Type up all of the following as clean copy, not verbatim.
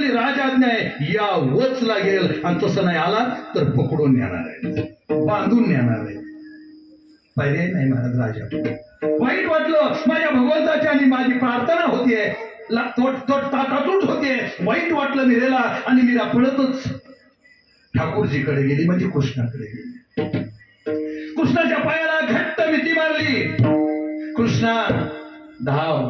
आपली राजआज्ञा आहे, या वच लागेल आणि तसं नाही आला तर पकडून नेणार आहे, बांधून नेणार आहे. पर्याय नाही महाराज. राजा वाईट वाटलं माझ्या भगवंताची आणि माझी प्रार्थना होतीये, ताटातूट होतीये. वाईट वाटलं मीरेला आणि मीरा पळतच ठाकूरजीकडे गेली, म्हणजे कृष्णाकडे गेली. कृष्णाच्या पायाला घट्ट मिठी मारली. कृष्णा धाव,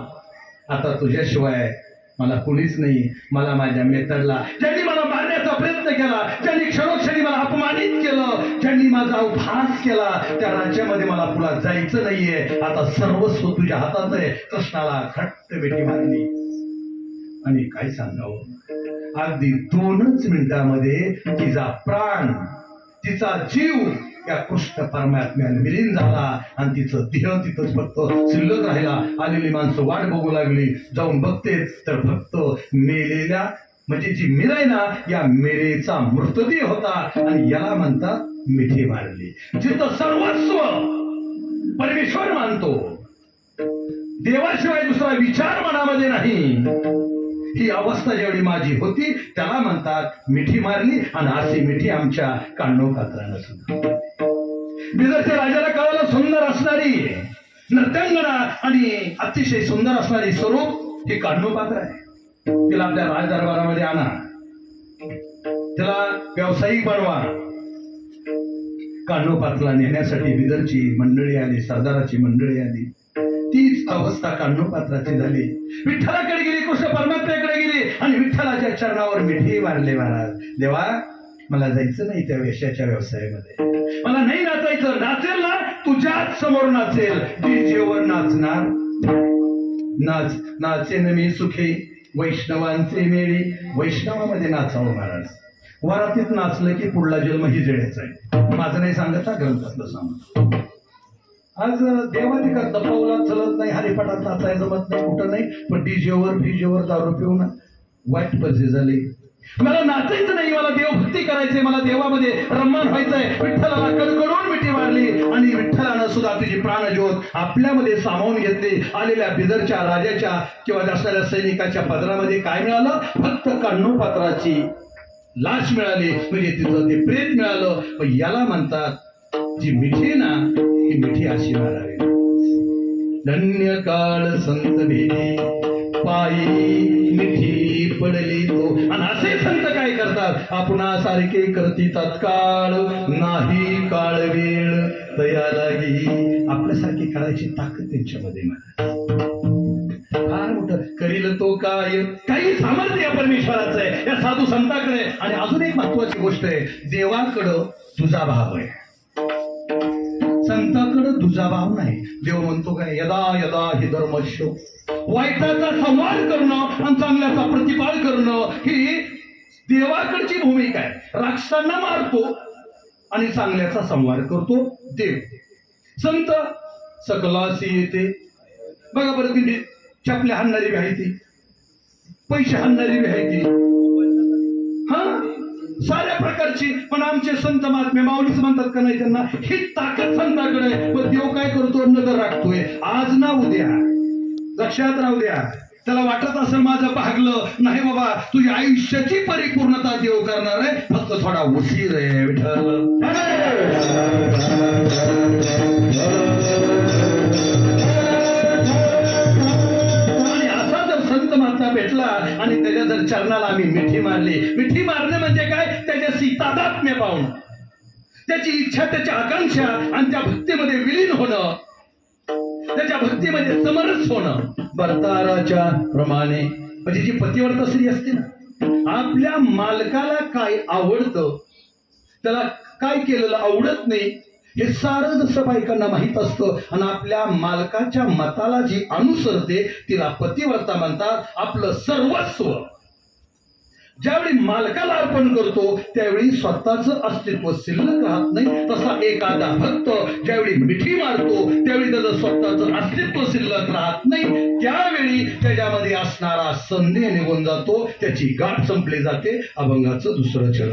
आता तुझ्याशिवाय मला कुणीच नाही. मला माझ्या मेतडला ज्यांनी मला मारण्याचा प्रयत्न केला, ज्यांनी क्षणोक्षणी मला अपमानित केलं, ज्यांनी माझा उपहास केला, त्या राज्यामध्ये मला पुढे जायचं नाहीये. आता सर्वस्व तुझ्या हातात आहे. कृष्णाला घट्ट मिठी मारली आणि काय सांगावं, अगदी 2च मिनिटामध्ये तिचा प्राण, तिचा जीव या कृष्ण परमात्म्याला विलीन झाला आणि तिचं देह तिथंच फक्त शिल्लक राहिला. आलेली माणसं वाट बघू लागली. जाऊन बघते तर फक्त मेलेल्या, म्हणजे जी मीरा आहे ना, या मेरेचा मृतदेह होता. आणि याला म्हणतात मिठी मारली. जिथं सर्वस्व परमेश्वर मानतो, देवाशिवाय दुसरा विचार मनामध्ये नाही, ही अवस्था जेवढी माझी होती त्याला म्हणतात मिठी मारली. आणि अशी मिठी आमच्या कांडोपात्रानं सुद्धा. बिदरच्या राजाला कळालं सुंदर असणारी नर्तंगना आणि अतिशय सुंदर असणारी स्वरूप ही कांडोपात्र आहे. तिला आपल्या राजदरबारामध्ये आणा, तिला व्यावसायिक बनवा. कांडोपात्राला नेण्यासाठी बिदरची मंडळी आली, सरदाराची मंडळी आली. तीच अवस्था कांडोपात्राची झाली. विठ्ठलाकडे गेली, कृष्ण परमात्म्याकडे गेली आणि विठ्ठलाच्या चरणावर मिठी मारले. महाराज, देवा मला जायचं नाही त्या वेश्याच्या व्यवसायामध्ये, मला नाही नाचायचं. नाचेल ना तुझ्याच समोर नाचेल, डीजेवर नाचणार. नाचेन मी सुखी वैष्णवांचे मेळी. वैष्णवामध्ये नाचावं महाराज. वरातीत नाचलं की पुढला जन्म ही जेडायचा आहे. माझं नाही सांगत, ग्रंथातलं सांगतो. आज देवाधिकार दपावला चलत नाही, हरिपाठात नाचायला जमत नाही, कुठं नाही. पण डीजेवर दारू पिऊन वाईट परिस्थिती झाली. मला नाचायचं नाही, मला देवभक्ती करायचंय, मला देवामध्ये रममान व्हायचंय. विठ्ठलाला कडकडून मिठी मारली आणि विठ्ठलानं सुद्धा तुझी प्राणज्योत आपल्यामध्ये सामावून घेतली. आलेल्या बिदरच्या राजाच्या किंवा असणाऱ्या सैनिकाच्या पदरामध्ये काय मिळालं? फक्त कांडोपात्राची लाश मिळाली, म्हणजे तिथं ते प्रेत मिळालं. पण याला म्हणतात जी मिठी ना, ही मिठी अशी मारावी. धन्य काळ संत भेटी पायी मिठी पडली तो. आणि असे संत काय करतात? आपणासारखे करती तत्काळ, नाही काळ वेळ तया लागी. आपल्यासारखी करायची ताकद त्यांच्यामध्ये फार मोठं. करील तो काय, काही सामर्थ्य या परमेश्वराचं आहे, या साधू संताकडे. आणि अजून एक महत्वाची गोष्ट आहे, देवाकडं तुझा भाव आहे, संताकडं तुझा भाव नाही. देव म्हणतो काय, यदा यदा हि धर्मशो. वाईटाचा संवाद करणं आणि चांगल्याचा प्रतिपाद करणं ही देवाकडची भूमिका आहे. राक्षसांना मारतो आणि चांगल्याचा संवाद करतो देव. संत सकलासी येते. बघा बरं, ती चपल्या हाणणारी बी आहे, ती पैसे हाणणारी बी आहे, ती साऱ्या प्रकारची. पण आमचे संत महात्मे माऊलीच म्हणतात का नाही, त्यांना ही ताकद संताकडे. पण देव काय करतो? नजर राखतोय. आज ना उद्या, लक्षात राहू द्या. त्याला वाटत असेल माझं भागलं नाही बाबा, तुझी आयुष्याची परिपूर्णता देव करणार आहे, फक्त थोडा उशीर आहे. विठ्ठल आणि असा जर संत महात्मा भेटला आणि त्याच्या जर चरणाला आम्ही मिठी मारली. मिठी मारणे म्हणजे काय? त्याच्याशी तादात्म्य पावणं, त्याची इच्छा, त्याची आकांक्षा आणि त्या भक्तीमध्ये विलीन होणं, त्याच्या भक्तीमध्ये समरस होणं. भरताराच्या प्रमाणे, म्हणजे जी पतिव्रता स्त्री असते ना, आपल्या मालकाला काय आवडतं, त्याला काय केलेलं आवडत नाही, हे सारं जसं बायकांना माहित असतं. आणि आपल्या मालकाच्या मताला जी अनुसरते तिला पतिव्रता म्हणतात. आपलं सर्वस्व ज्यावेळी मालकाला अर्पण करतो त्यावेळी स्वतःचं अस्तित्व शिल्लक राहत नाही. तसा एखादा भक्त ज्यावेळी मिठी मारतो त्यावेळी त्याचं स्वतःचं अस्तित्व शिल्लक राहत नाही. त्यावेळी त्याच्यामध्ये असणारा संदेह निघून जातो, त्याची गाठ संपली जाते. अभंगाचं दुसरं चरण.